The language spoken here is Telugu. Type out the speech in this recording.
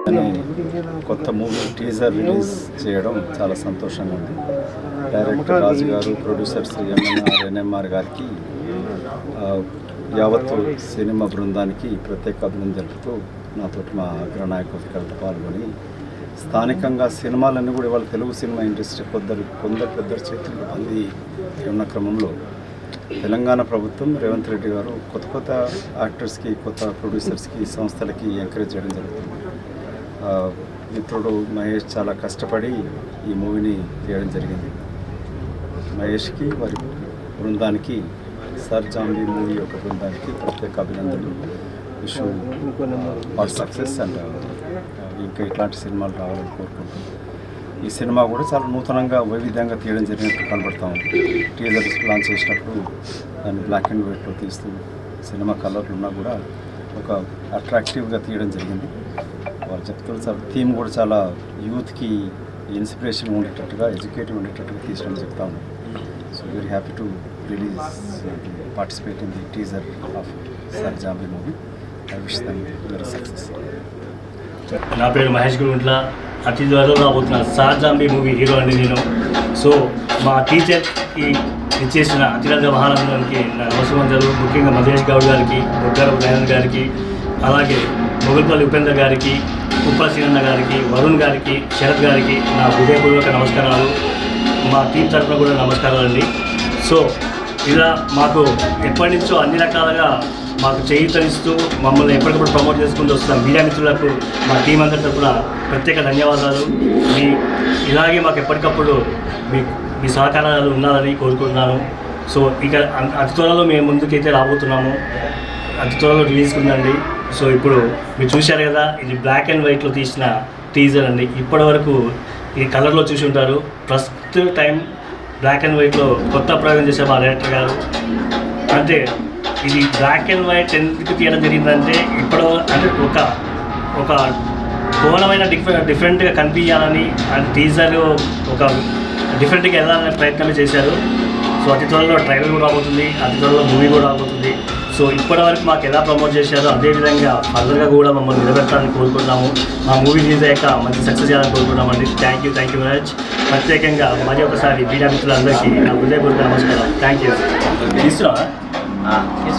కొత్త మూవీ టీజర్ రిలీజ్ చేయడం చాలా సంతోషంగా ఉంది. డైరెక్టర్ రాజు గారు, ప్రొడ్యూసర్స్ ఎన్ఎంఆర్ గారికి, యావత్తు సినిమా బృందానికి ప్రత్యేక అభినందనలు తెలుపుతూ నాతో మా అగ్రనాయకులతో పాల్గొని స్థానికంగా సినిమాలన్నీ కూడా ఇవాళ తెలుగు సినిమా ఇండస్ట్రీ కొందరు చేతులు పొంది ఉన్న క్రమంలో తెలంగాణ ప్రభుత్వం రేవంత్ రెడ్డి గారు కొత్త యాక్టర్స్కి, కొత్త ప్రొడ్యూసర్స్కి, సంస్థలకి ఎంకరేజ్ చేయడం జరుగుతుంది. మిత్రుడు మహేష్ చాలా కష్టపడి ఈ మూవీని తీయడం జరిగింది. మహేష్కి, వారి బృందానికి, సర్ జాంబీ మూవీ యొక్క బృందానికి ప్రత్యేక అభినందనలు. విష్ ఆల్ సక్సెస్ అండ్ ఇంకా ఇట్లాంటి సినిమాలు రావాలని కోరుకుంటున్నాను. ఈ సినిమా కూడా చాలా నూతనంగా, వైవిధ్యంగా తీయడం జరిగినట్టు కనబడతాం. టీజర్ లాంచ్ చేసినప్పుడు దాన్ని బ్లాక్ అండ్ వైట్లో తీస్తూ సినిమా కలర్లు ఉన్నా కూడా ఒక అట్రాక్టివ్గా తీయడం జరిగింది. వాళ్ళు చెప్తున్న సార్ థీమ్ కూడా చాలా యూత్కి ఇన్స్పిరేషన్ ఉండేటట్టుగా, ఎడ్యుకేటివ్ ఉండేటట్టుగా తీసడం చెప్తా ఉన్నాం. So very happy to release participate in the teaser of sir zombie movie. I wish them very success. నా పేరు మహేష్ గురుంట్ల. అతి త్వరలో రాబోతున్న సర్ జాంబీ మూవీ హీరో అండి నేను. సో మా టీచర్కి ఇచ్చేసిన అతిరథ మహానందానికి నా నమస్కారాలు. ముఖ్యంగా మధేష్ గౌడ్ గారికి, బొగ్గారపు దయానంద్ గారికి, అలాగే మొగల్పల్లి ఉపేందర్ గారికి, ఉప్పల్ శ్రీనన్న గారికి, వరుణ్ గారికి, శరత్ గారికి నా హృదయపూర్వక నమస్కారాలు. మా టీం తరఫున కూడా నమస్కారాలు అండి. సో ఇలా మాకు ఎప్పటి నుంచో అన్ని రకాలుగా మాకు చేయూతనిస్తూ మమ్మల్ని ఎప్పటికప్పుడు ప్రమోట్ చేసుకుంటూ వస్తున్న మీడియా మిత్రులకు మా టీం అందరి తరఫున ప్రత్యేక ధన్యవాదాలు. ఇలాగే మాకు ఎప్పటికప్పుడు మీ సహకారాలు ఉండాలని కోరుకుంటున్నాను. సో ఇక అతి త్వరలో మేము ముందుకైతే రాబోతున్నాము. అతి త్వరలో రిలీజ్ ఉందండి. సో ఇప్పుడు మీరు చూశారు కదా, ఇది బ్లాక్ అండ్ వైట్లో తీసిన టీజర్ అండి. ఇప్పటి వరకు ఇది కలర్లో చూసి ఉంటారు. ఫస్ట్ టైం బ్లాక్ అండ్ వైట్లో కొత్త ప్రయోగం చేసే మా డైరెక్టర్ గారు. అంటే ఇది బ్లాక్ అండ్ వైట్ ఎందుకు తీయడం జరిగిందంటే, ఇప్పుడు అంటే ఒక కోణమైన డిఫరెంట్గా కనిపించాలని, అది టీజర్ ఒక డిఫరెంట్గా వెళ్ళాలనే ప్రయత్నమే చేశారు. సో అతి త్వరలో ట్రైలర్ కూడా రాబోతుంది, అతి త్వరలో మూవీ కూడా రాబోతుంది. సో ఇప్పటివరకు మాకు ఎలా ప్రమోట్ చేశారో అదేవిధంగా ఫర్దర్గా కూడా మమ్మల్ని నిలబెట్టాలని కోరుకుంటున్నాము. మా మూవీ రిలీజ్ అయ్యాక మంచి సక్సెస్ చేయాలని కోరుకుంటున్నామండి. Thank you very much. ప్రత్యేకంగా మరి ఒకసారి మీడియా మిత్రులందరికీ నా హృదయపూర్వక నమస్కారం. Thank you.